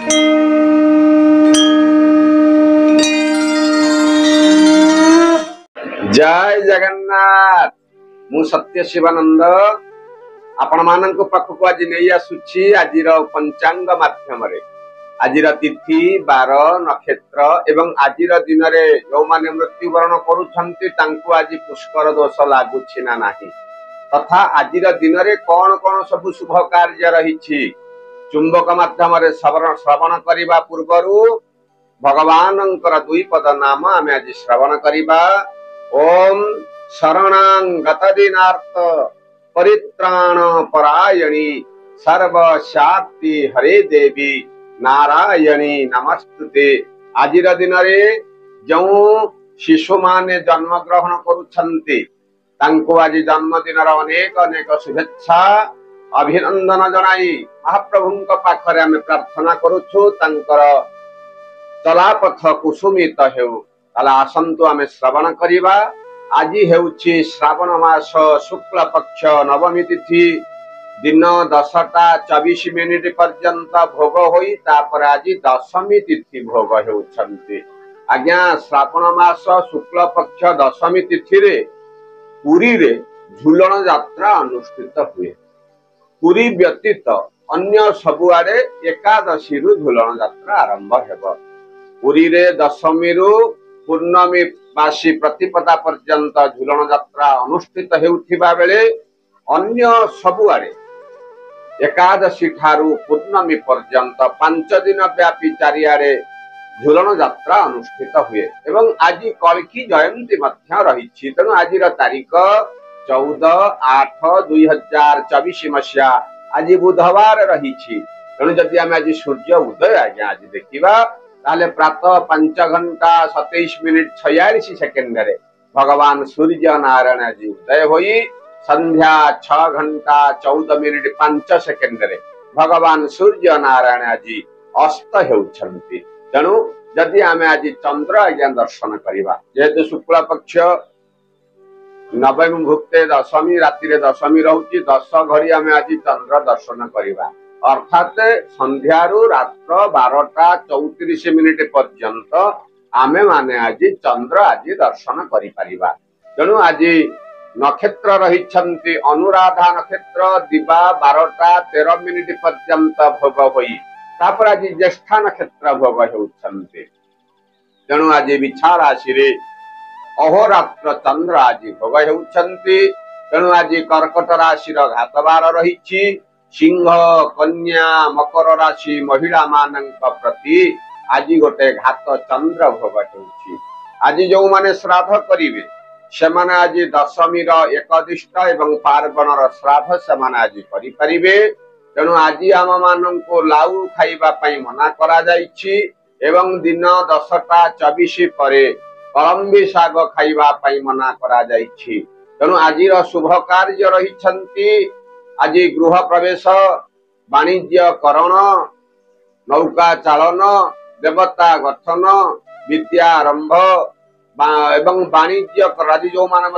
जय जगन्नाथ। मु सत्य शिवानंद आपण मानक पाखक आज नहीं आसुची आज पंचांग माध्यम आज तिथि बार नक्षत्र एवं आज दिन में जो माने मृत्युवरण करुँच आज पुष्कर दोष लगुच ना नहीं तथा आज दिन में कौन कौन सब शुभ कार्य रही चुंबक माध्यम श्रवण करने पूर्व भगवान दुई पद नाम आम आज श्रवण करवा। ओम शरणागतदीनार्थ परित्राण परायणी सर्व शाक्ति हरे देवी नारायणी नमस्तुते। आज दिन में जो शिशु माने जन्म ग्रहण करुछंती तांको आज जन्मदिन अनेक अनेक शुभेच्छा अभिनंदन जनाई महाप्रभु पाखरे आम प्रार्थना करुछु तांकर चलापथ कुसुमित हेउ। ताला आसंतु आमे श्रवण करिबा। आज हेउछि श्रावण मास शुक्ल पक्ष नवमी तिथि दिन 10:24 पर्यंत भोग होई तापर आज दशमी तिथि भोग हेउछंती। आज्ञा श्रावण मास शुक्ल पक्ष दशमी तिथि रे पुरी रे झुलन यात्रा अनुष्ठित हुए। पुरी व्यतीत अन्य सबुआरे एकादशी रु झुलन यात्रा आरंभ हेबो। पुरी रे दशमी रु पूर्णमी बासी प्रतिपदा पर्यंत झुलन यात्रा अनुष्ठित हेउथिबा बेले अन्य सबुआरे एकादशी ठारू पूर्णमी पर्यंत 5 दिन व्यापी चारिआडे झुलन यात्रा अनुष्ठित हुए एवं आज कल्की जयंती मध्य रही। तेणु आज तारीख 14/8/2024 मसीहा आज बुधवार रही। तेणु जदि आम आज सूर्य उदय आज्ञा आज देखा ताले प्रातः 5:27:46 भगवान सूर्य नारायण आज उदय होई संध्या 6:14:05 भगवान सूर्य नारायण आज अस्त हेउछंती। तेणु जदि आमे आज चंद्र आज्ञा दर्शन करिबा जेहेतु शुक्ल पक्ष नवमी भुक्ते दशमी राति दशमी रहुची 10 घड़ी आमे आज चंद्र दर्शन करिबा अर्थात संध्यारू रात्र 12:34 पर्यंत आमे माने आज चंद्र आज दर्शन करि परिबा। तेणु आज नक्षत्र रही अनुराधा नक्षत्र दिवा 12:13 पर्यंत भोग होई तापर आज ज्येष्ठा नक्षत्र भोग हेउछंती। तेणु आज बिछा राशि रे अहोरात्र चंद्र आज भोग हेउछंती। तेणु आज कर्कट राशि घातबार रही सिंह कन्या मकर राशि महिला मानक प्रति आज गोटे घात चंद्र भोग हेउछि। आज जो माने श्राद्ध करिवे सेमाने आज दशमी एकदिष्ट एवं पार्वणर श्राद्ध सेमाने आज करि परिबे। तेणु आज आम माननको लाउ खाइबा पई मना करा जाइछि एवं दिन 10:24 परे कलम्बी साग खाइबा पई मना करा जाइछि। तेणु आजिर शुभ कार्य रहिछंती आज गृह प्रवेश वाणिज्य करण नौका चालन देवता गठन विद्या आरंभ एवं वाणिज्य आज जो माने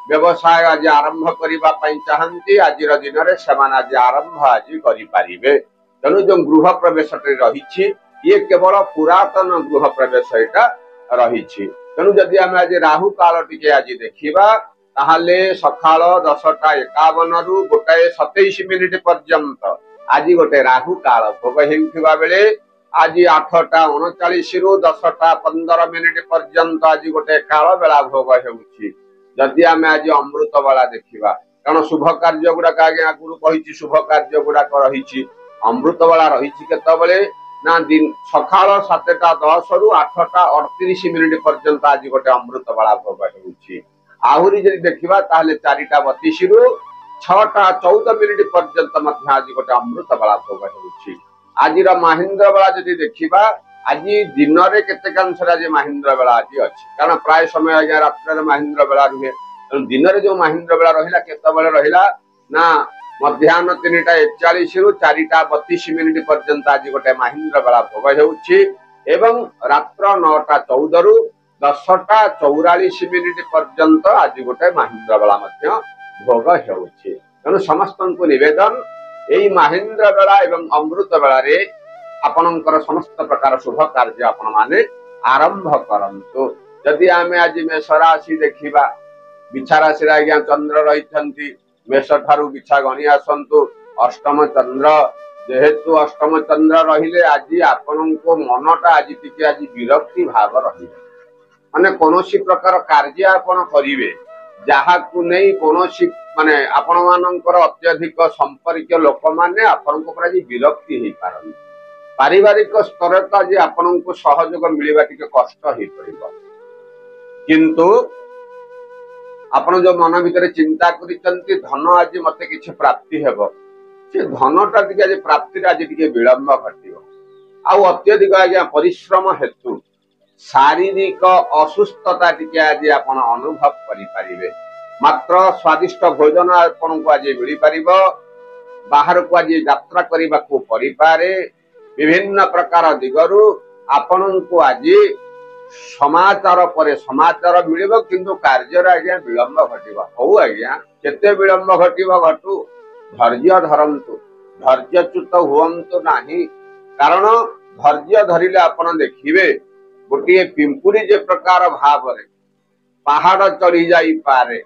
व्यवसाय आज आरंभ करबा पई चाहंती आज दिन रे समान आज आरंभ आज करि परिबे। तेणु जो गृह प्रवेश रही ये केवल पुरातन गृह प्रवेश एटा रही। तेणु जदि आम आज राहु काल टिके आज देखिबा ताहले सकाळ 10:51 रु 1:27 पर्यंत आज गोटे राहु काल भोग हेउथिबा बेले आज 8:39 रु 10:15 पर्यंत आज गोटे काल बेला भोग हेउछि। जदि आम आज अमृत बेला देखिबा कारण शुभ कार्य गुड़ाक आगे आगुरु कहिछि शुभ कार्य गुड़ाक रही अमृत बेला रही केतबेले ना दिन सकाळ 7:10 रु 8:38 पर्यंत आज गोटे अमृत बेला भोग हेउछि। आहुरी जदि देखिबा ताहले 4:32 रु 6:14 पर्यंत मध्य आज गोटे अमृत बेला भोग हेउछि। आजिर महेंद्र बेला जदि देखिबा आज दिन रे केतेकांश आज महेंद्र बेला आज अछि कारण प्राय समय आज्ञा रात्र महेंद्र बेला रुहे। दिन रे जो महेंद्र बेला रहिला केतबेले रहिला ना मध्याह्न 3:41 रु 4:32 पर्यंत आज गोटे महेंद्र बेला भोग हेउछि एवं रात्र 9:14 रु 10:44 पर्यंत आज गोटे महेंद्र बेला मध्य भोग हेउछि। तेणु समस्त निवेदन यही महेंद्र बेला एवं अमृत बेला रे आपणकर समस्त प्रकार शुभ कार्य आपण माने आरंभ करंतु। जदि आमे आज मेष राशि देखिबा बिछा राशि आज्ञा चंद्र रही मेष ठारू बिछा गणी आसतु अष्टम चंद्र जेहेतु अष्टम चंद्र रहिले आज आपण को मनटा आज टिके आज विरक्ति भाव रही माने कोनोसी प्रकार कार्य आपण करिवे जहाकू नहीं कोनोसी माने आपण मानकर अत्यधिक संपर्क लोक माने आपण को आज विरक्ति हेई पारन पारिवारिक स्तर तो आज आपण को सहयोग मिलवा टिके कष्ट हेई पड़िबो किंतु आपण जो मन भीतर चिंता करिसंती धन आज मते किछ प्राप्ति हेबो से धनटा टिके आज प्राप्ति आज टिके विलंब घटिबो आ अत्यधिक आज्ञा परिश्रम हेतु शारीरिक असुस्थता टिके आज आपण अनुभव करि परिबे मात्र स्वादिष्ट भोजन आपण को आज मिली परिबो बाहर को आज यात्रा करबा को परि पारे विभिन्न प्रकार दिगरु आपण को आज समाचार परे समाचार मिलिबो किंतु कार्य आज्ञा विलंब घटिबो हो आज्ञा केते विलंब घटिबो घटू धैर्य धरंतु धैर्यच्युत हुअंतु नाही कारण धैर्य धरिले आपण देखिबे गोटे पिंपुरी जे प्रकार भाव रे पहाड़ चढ़ी जाई पारे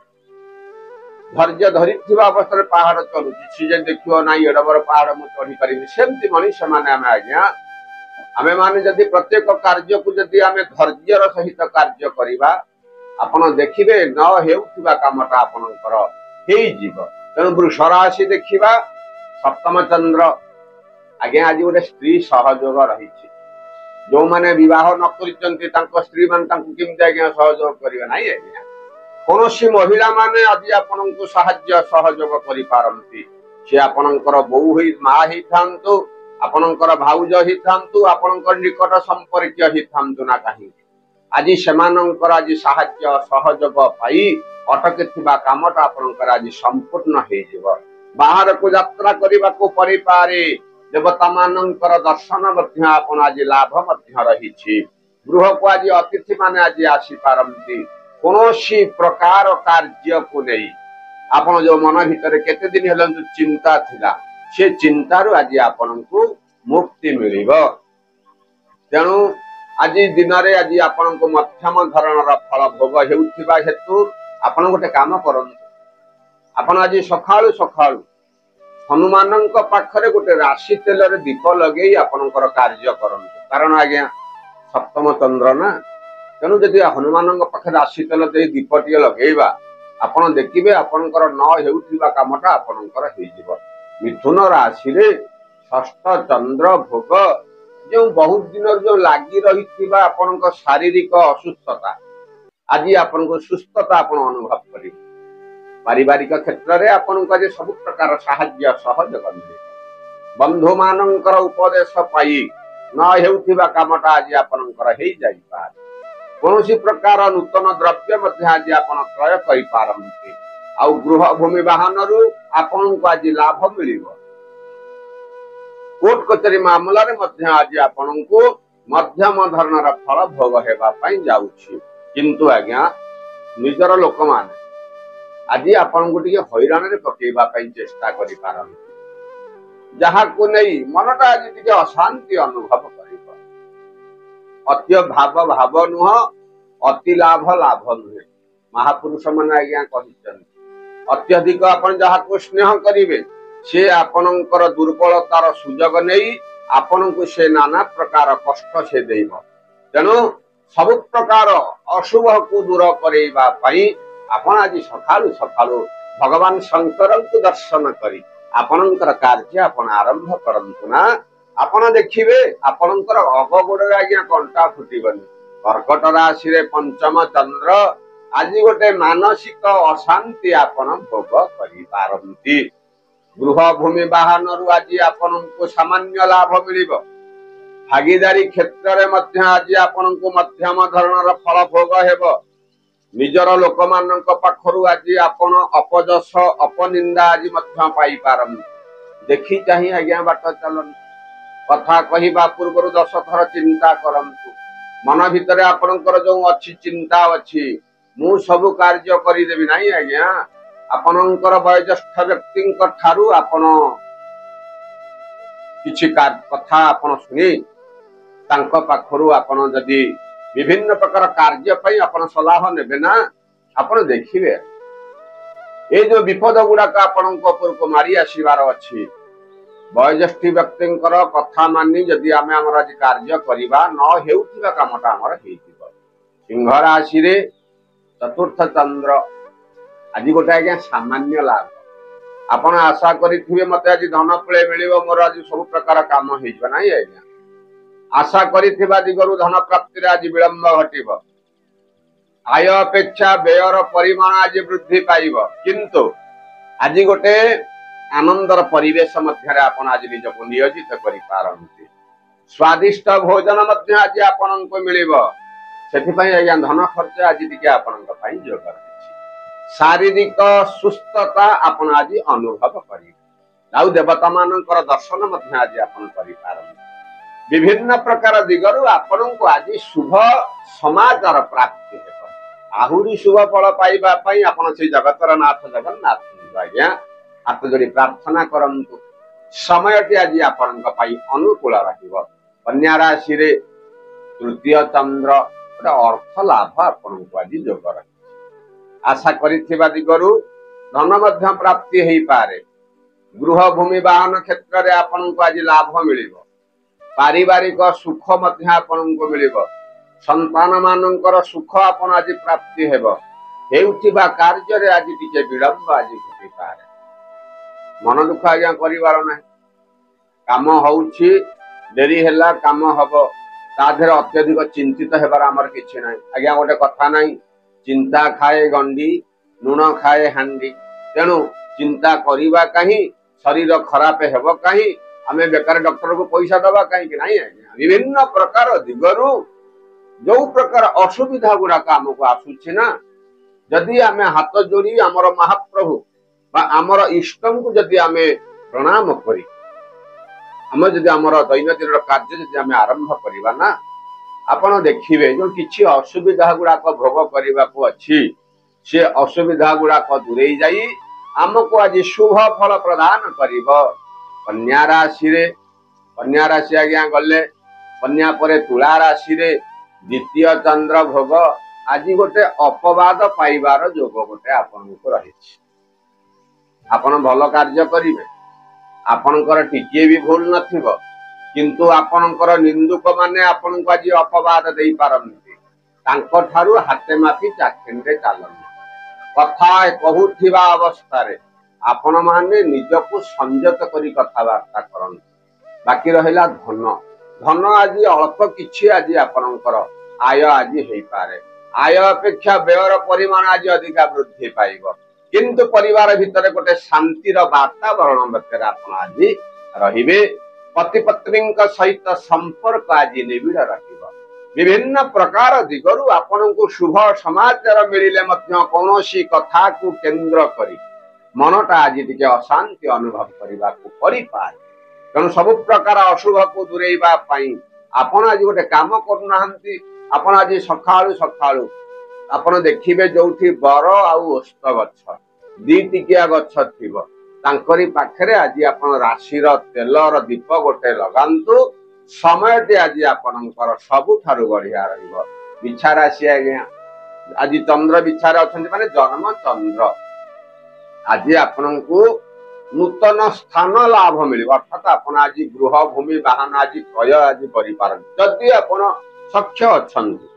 धैर्य धरी अवस्था पहाड़ चलू सी देखियो ना एड बड़ पहाड़ मु चढ़ी पारि सेमती मनीष माने आमे आज्ञा आमे माने जदि प्रत्येक कार्य को जदि आमे धैर्यर सहित कार्य करिबा आपण देखिबे न हेउथिबा कामटा आपणकर हेई जीव तेणु वृष राशि देखिबा सप्तम चंद्र आज्ञा आज गोटे स्त्री सहयोग रही जो माने विवाह न करिसंती तांको स्त्री मान तांको किमते आज्ञा सहयोग करिवे नाही आज्ञा कोनोसी महिला माने आज आपनको सहाय्य सहयोग करि पारंती से आपनकर बहु होई मा ही थांतु आपनकर भाउज ही थांतु आपनकर निकट संपर्क ही थांतु ना काहे आज सेमानकर आज सहाय्य सहयोग पाई अटके थिबा कामटा आपनकर आज संपूर्ण हे जीव बाहर को यात्रा करबा को परि पारे देवता मानकर दर्शन मध्य आपण आज लाभ मध्य रही गृह को आज अतिथि माने आज आसी पारंती कोनोसी प्रकार कार्य को नहीं आपण जो मन भीतर केते दिन हलन जो चिंता थिला से चिंता रु आज आपण को मुक्ति मिलिबो तेणु आज दिन रे आज आपण को मध्यम धरणर फल भोग हेउथिबा हेतु आपण गोटे काम करन आपण आज सखाळु सखाळु हनुमान पाखरे गोटे राशि तेल रे दीप लगे आपणकर कार्य करंतु कारण आज्ञा सप्तम चंद्र ना तेणु जदि हनुमान पाखे राशि तेल दे दीपटी लगेबा आपण देखिबे आपणकर न हेउथिबा कामटा आपणकर हेइजिबो मिथुन राशि रे षष्ठ चंद्र भोग जो बहुत दिन जो लागी रहिथिबा आपणकर शारीरिक असुस्थता आज आपणको सुस्थता आपण अनुभव करिबे पारिवारिक क्षेत्र में आपण को सब प्रकार साहाय्य सहयोग मिले बंधु मानकर उपदेश पाई न हेउथिबा कामटा आज आपनकर हेई जाई पार कोनोसी प्रकार नूतन द्रव्य मध्य आज आपण क्रय करि पारंती आ गृह भूमि वाहन रु आपण को आज लाभ मिलिबो कोर्ट कचेरी मामला रे मध्य आज आपण को मध्यम धरणर फल भोग हेबा पई जाउछि किंतु आज्ञा निजर लोक माने आज आपण को टिके हैरान रे पकेबा पई चेष्टा करि पारंती जहा को नहीं मनटा आज टिके अशांति अनुभव करिबो अत्य भाव भाव नुह अति लाभ लाभ नुहे महापुरुष मन आज्ञा कहिछन अत्यधिक आपण जहा को स्नेह करिवे से आपणकर दुर्बलतार सुजोग नहीं आपण को से नाना प्रकार कष्ट से देइबो तेनु सब प्रकार अशुभ को दूर करेबा पई आपण आज सखालु सखालु भगवान शंकर को दर्शन करी आपणकर कार्य आपण आरंभ करंतु ना आपण देखिबे आपणकर अग गोडे आज्ञा कंटा फुटिबनी कर्कट राशि रे पंचम चंद्र आज गोटे मानसिक अशांति आपण भोग करि पारंती गृह भूमि वाहन रु आज आपण को सामान्य लाभ मिलिबो भागीदारी क्षेत्र रे मध्य आज आपण को मध्यम धरणर फल भोग हेबो निजर लोक मानक पाखरु आज आपण अपजस अपनिंदा आज मध्य पाई पारम देखि चाहि आज्ञा बाट चलन कथा कहिबा पूर्व 10 थर चिंता करंतु मन भितरे आपणकर जो अछि चिंता अछि मु सब कार्य करि देबि नाही आज्ञा आपणकर वयोज्येष्ठ व्यक्ति ठारू आपण किछि कथा आपण सुनी तांको पाखरु आपण जदि विभिन्न प्रकार कार्य पई आपण सलाह नेबे ना आपण देखिबे ए जो विपद गुड़ाक आपण को मारी आसीबार अच्छी वयोज्येष्ठी व्यक्ति कथा मानी जदि आमे हमर आज कार्य करिबा न हेउथिबा कामटा हमर हेइथिबो सिंह राशि रे चतुर्थ चंद्र आज गोटे आज्ञा सामान्य लाभ आपण आशा करिथिबे मते आज धन पुळे मिलिबो मोर आज सब प्रकार काम हेइबा नाही आज्ञा आशा करिथिबा दिगरु धन प्राप्ति रे आज विलंब घटिबो आय अपेक्षा व्ययर परिमाण आज वृद्धि पाइब किंतु आज गोटे आनंदर परिवेश मध्य आपण आज निजको नियोजित करि पारंती स्वादिष्ट भोजन मध्य आज आपण को मिलिबो सेथि पई आज्ञा धन खर्च आज दिके आपण को पई जोग करछि शारीरिक सुस्थता आपण आज अनुभव करि आउ देवता मानकर दर्शन मध्य आज आपण करि पारंती विभिन्न प्रकार दिगरु आपण को आज शुभ समाचार प्राप्ति हेबो आहुरी शुभ फल पाइबा पई आपण से जगतर नाथ जगन्नाथ आज्ञा हाथ जोड़ी प्रार्थना करंतु समयटी आज आपण अनुकूल रहिबो कन्या राशि रे तृतीय चंद्र अर्थ लाभ आपण को आज जोग रही आशा करिथिबा दिगरु धन मध्य प्राप्ति हेई पारे गृह भूमि वाहन क्षेत्र रे आपण को आज लाभ मिलिबो पारिवारिक सुख मध्य आपण को मिलिबो संतान मानकर सुख आपण आज प्राप्ति हेबो हेउथिबा कार्य रे आज टिके विलंब आज घटि पारे मन दुख आज्ञा करिवार नाही काम होउछि देरी हैला काम हबो ताधर अत्यधिक चिंतित हेबार हमर किछि नाही आज्ञा गोटे कथा नाही चिंता खाए गंडी लुण खाए हांडी तेणु चिंता करिबा कहीं शरीर खराब हेबो कहीं आमे बेकार डॉक्टर को पैसा दबा कहीं कि नाही आज्ञा विभिन्न प्रकार दिगरु जो प्रकार असुविधा गुड़ाक आमको आसुछि ना जदि आमे हाथ जोड़ी आमर महाप्रभु बा आमर इष्टम को जदि आमे प्रणाम करी आमे जदि आमर दैनंदिन कार्य जदि आमे आरंभ करिबा ना आपण देखिबे जो किछि असुविधा गुड़ाक भोग करिबा को अछि से असुविधा गुड़ाक दूरेई जाई आमको आज शुभ फल प्रदान करिबो कन्या राशि आज्ञा गले कन्या परे तुला राशि रे द्वितीय चंद्र भोग आज गोटे अपवाद पाइबार जोग गोटे आपण को रही आपण भल कार्य करिवे आपणकर टिके भी भूल नथिबो किंतु आपणकर निंदुक माने आपण को आज अपवाद देई पारंती तांको थारु हाते मापी चाखिंडे चालनी कथा कहूथिबा अवस्था रे आपण माने निजको संयत करी कथा वार्ता करन बाकी रहिला धन धन आज अल्प किछि आज आपणकर आय आज हेई पारे आय अपेक्षा व्ययर परिमाण आज अधिक वृद्धि पाइब किंतु परिवार भितर गोटे शांतिर वातावरण मध्य आपण आज रहिबे पति पत्नी सहित संपर्क आज निबिड़ रहिब विभिन्न प्रकार दिगरु आपण को शुभ समाचार मिलिले मध्य कोनोसी कथा को केंद्र करी मनटा आज टिके अशांति अनुभव करबा को परि पाए तेणु सब प्रकार अशुभ को दूरेबा पई आपण आज गोटे काम करूनाहांती आपण आज सखाळु सखाळु आपण देखिबे जोठी बर आउ ओस्त गछ दी टिकिया गछ थिबो तांकरी पाखरे आज आपण राशिर तेलर दीप गोटे लगांतु समयटे आज आपणकर सबुठारु बढ़िया रहिबो बिछा राशि आज्ञा आज चंद्र बिछार अछंती माने जन्म चंद्र आज आपणको नूतन स्थान लाभ मिलिबो अर्थात आपण आज गृह भूमि वाहन आज क्रय आज करि पारन जदि आपण सक्ष अछंती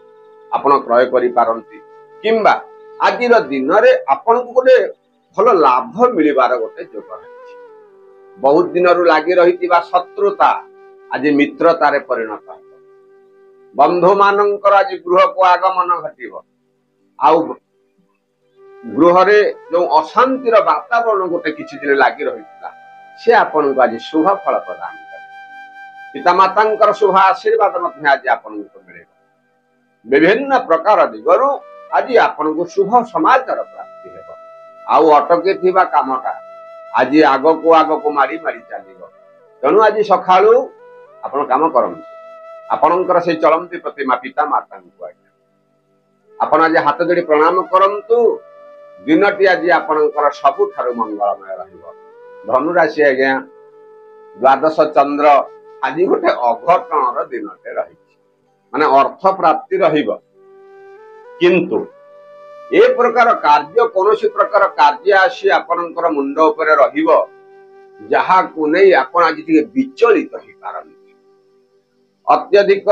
आपण क्रय करि पारंती किंबा आजिर दिन रे आपण को गोटे भल लाभ मिलिबार गोटे जोग अछि बहुत दिन रु लागि रहितिबा शत्रुता आज मित्रतारे परिणत हो बंधु मानकर आज गृह को आगमन घटिबो आउ गृह रे जो अशांतिर वातावरण गोटे किछि दिन लागि रहितला से आपण को आज शुभ फल प्रदान करे पिता मातांकर शुभ आशीर्वाद मध्य आज आपण को मिलेबो विभिन्न प्रकार दिगरु आज आपण को शुभ समाचार प्राप्ति हेबो आउ अटके थिबा कामटा आज आग को मारी मारी चलिबो तेणु आज सखाळु आपण काम करंतु आपणकर से चलंती प्रतिमा पिता माता को आपण आज हाथ जोड़ी प्रणाम करंतु दिनटी आज आपणकर सबुठारु मंगलमय रहिबो धनु राशि आज्ञा द्वादश चंद्र आज गोटे अघटन दिनटे रही माने अर्थ प्राप्ति रहिबो किंतु ए प्रकार कार्य कौन प्रकार कार्य आसी आपनकर मुंड उपरे रहिबो जहा को नहीं आपण आज विचलित हो पारंती अत्यधिक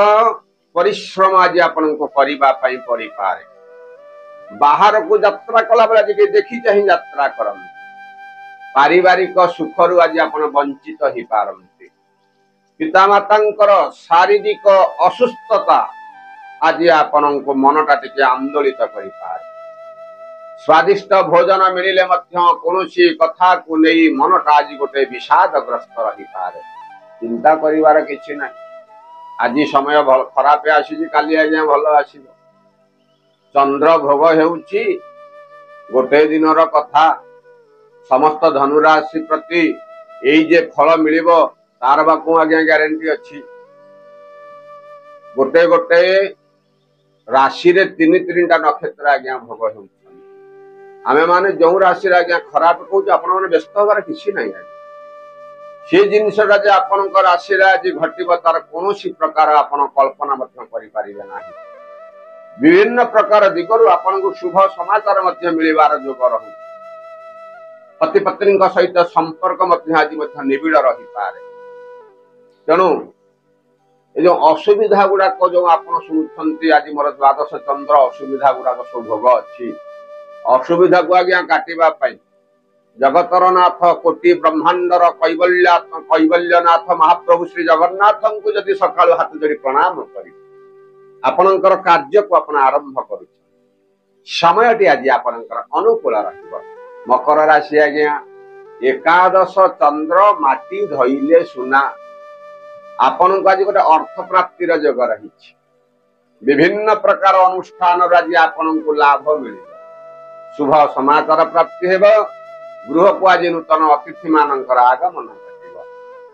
परिश्रम आज आपण को करिबा पई पड़ी पारे बाहर को यात्रा कला बेला जे देखि चाहि यात्रा करन पारिवारिक सुखरु आज आपण वंचित हो पारंती पितामातांकर शारीरिक असुस्थता आज आपण को मनटा टिके आंदोलित करि पारे स्वादिष्ट भोजन मिलिले मध्य कोनोसी कथा को नहीं मनटा आज गोटे विषादग्रस्त रही पारे चिंता करिवार किछि नै आज समय खराब आसी काली आज्ञा भल आसीब चंद्र भोग हेउची गोटे दिनर कथा समस्त धनुराशि प्रति एई जे फल मिलिबो तार बाकू आज्ञा ग्यारंटी अछि गोटे गोटे राशि रे तीन टा नक्षत्र आज्ञा भोग हेउची आमे माने जो राशि आज्ञा खराब कहूँ आपण मैंने व्यस्त हबार किसी ना से जिनसा जे आपण राशि आज घटव तार कौन प्रकार आपण कल्पना करें विभिन्न प्रकार दिगरु आपण को शुभ समाचार मिलबार जोग रही पति पत्नी सहित संपर्क आज निबिड़ रही पारे तेणु ये जो असुविधा गुड़ाक जो आप शुणुंट आज मोर द्वादश चंद्र असुविधा गुड़ाक सब भोग अच्छी असुविधा को आज्ञा काटिबा जगतर नाथ कोटि ब्रह्मांडर कैवल्यनाथ महाप्रभु श्री जगन्नाथ को जदि सकाळु हाथ जोड़ी प्रणाम करी आपणकर कार्य को आपण आरंभ करू समयटी आज आपणकर अनुकूल रहिबो मकर राशि आज्ञा एकादश चंद्र माटी धइले सुना आपण को आज गोटे अर्थ प्राप्तिर जोग रही विभिन्न प्रकार अनुष्ठान आज आपण को लाभ मिले शुभ समाचार प्राप्ति हेब गृह को आज नूतन अतिथि मानकर आगमन घटिबो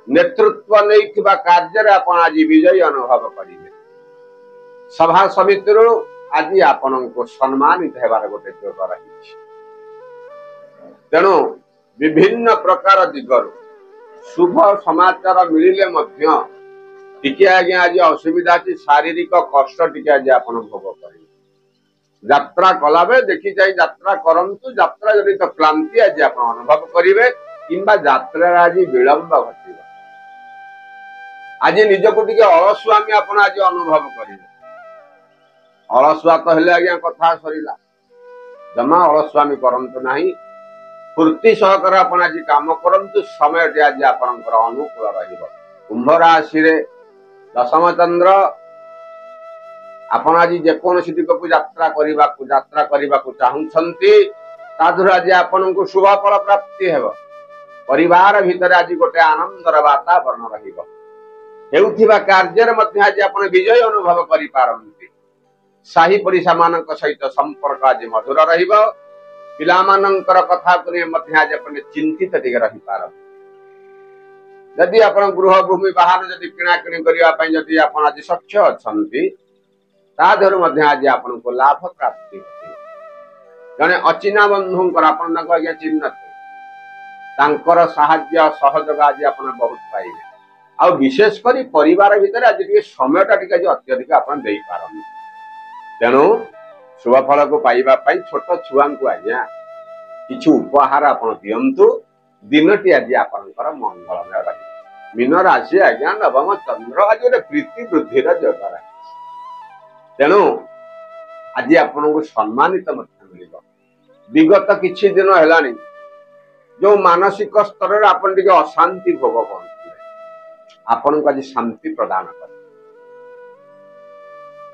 नेतृत्व नहीं कार्य आपण आज विजय अनुभव करेंगे सभा समिति आज आपण को सम्मानित हेबार गोटे जोग रही तेणु विभिन्न प्रकार दिगरु शुभ समाचार मिलिले मध्य टिके आज्ञा आज असुविधा अच्छी शारीरिक कष्ट टिके आज आपण भोग करेंगे यात्रा कला देखी जाए यात्रा करंतु यात्रा जनित क्लांति आज आप अनुभव करेंगे किंबा यात्रा आज विलंब घटव आज निजक टे अलसुआमी आप आज अनुभव करेंगे अलसुआ तो हेले आज्ञा कथा सरला जमा अलसुआमी करंतु नहीं फूर्ति सहकार आप आज काम करंतु समय आज आपनकर अनुकूल रहिबो कुंभ राशि रे दशम चंद्र आपण आज जेकोसी दिग को यात्रा करने को चाहूंती आज आपण को शुभ फल प्राप्ति हेब परिवार भितर आज गोटे आनंदर वातावरण रहिबा कार्य आज आपण विजय अनुभव करि पारंती साही पड़िशा मान सहित संपर्क आज मधुर रहिबो पिला मानकर कथा को आज आपण चिंतित टिके रहि पारंती यदि आपण गृह भूमि बाहर जदि किणा किणी करिया पई जदि आपण आज सक्षम अछंती ताधर आज आपण को लाभ प्राप्ति जने अचिना बंधुंकर आपण आज्ञा चिन्ह साहाय्य सहयोग आज आपण बहुत पाइबे आ विशेष करी परिवार भितर आज टिके समयटा टिके अत्यधिक आपण देई पारन तेणु शुभ फल को पाइबा पई छोट छुआ को आज्ञा किछु उपहार आपण दियंतु दिनटी आज आपणकर मंगलमय रही मीन राशि आज्ञा नवम चंद्र आज गोटे प्रीति वृद्धिर जोग रही तेणु आज आपण को सम्मानित मिल विगत किछि दिन है जो मानसिक स्तर आपण टिके अशांति भोग करते आपण को आज शांति प्रदान कर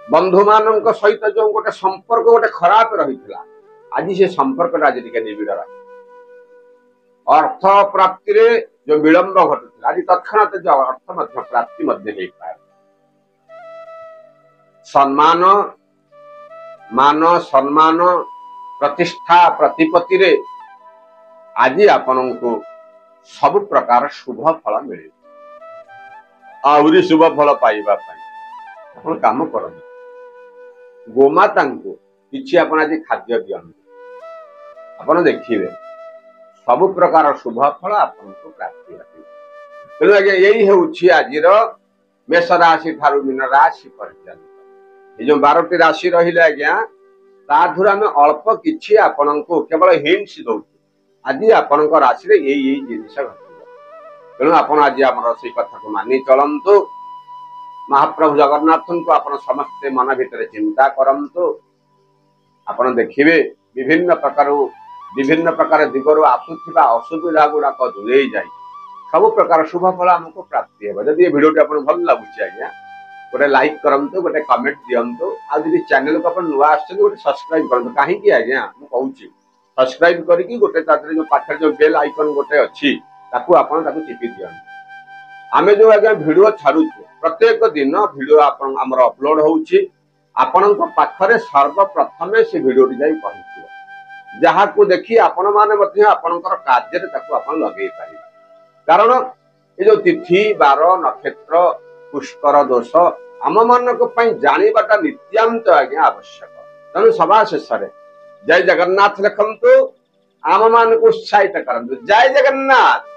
बंधु मान सहित जो गोटे संपर्क गोटे खराब रही आज से संपर्क आज टिके निबिड़ रही अर्थ प्राप्ति रे जो विलंब घटुला आज तत्क्षणात जो अर्थ प्राप्ति हो पाए सम्मान मान सम्मान प्रतिष्ठा प्रतिपत्ति रे आज आपण को सब प्रकार शुभ फल मिले आहरी शुभ फल पाइबा आपण काम कर गोमाता को किछि आपण आज खाद्य दियंतु आपण देखिबे सब प्रकार शुभ फल आपण को प्राप्ति हो ତେଣୁ ଆଜ୍ଞା ଏଇ ହେଉଛି ଆଜିର मेष राशि ठारू मीन राशि पर्यंत ये जो 12टी राशि रहिले आज्ञा ताधुर आम अल्प किछि आपनको केवल हिंट्स दउ आज आपण राशि रे यही जिनिस घटिबो तेणु आपण आज हमर से कथा को मानि चलंतु महाप्रभु जगन्नाथ को आपण समस्त मन भितर चिंता करंतु आपण देखिबे विभिन्न प्रकार दिगरु आसुथिबा असुविधा गुडा को दूरे जाय सब प्रकार शुभ फल हमको प्राप्ति है जब ये वीडियो आपको भल लगुच आज्ञा गोटे लाइक करंतु गोटे कमेंट दियंतु आ जदि चैनल को अपन नुआ आछन गोटे सब्सक्राइब करंतु काहे कि आज्ञा मु कहूची सब्सक्राइब करके गोटे तातरे जो पाखर जो बेल आइकन गोटे अछि ताकू आपण ताकू टिपि दियंतु आमे जो आज्ञा वीडियो छाडू प्रत्येक दिन वीडियो आपण हमर अपलोड होउची आपण को पाखरे सर्वप्रथमे से वीडियो टी जाई पहुंचियो जहा को देखि आपण माने मध्ये आपणकर कार्य रे ताकू आपण लगेई पारि कारण ये जो तिथि बार नक्षत्र पुष्कर दोष आम मान जानाटा नित्यांत आज्ञा आवश्यक तेणु सभा शेष जय जगन्नाथ लिखंतु आम मान को उत्साहित करंतु जय जगन्नाथ।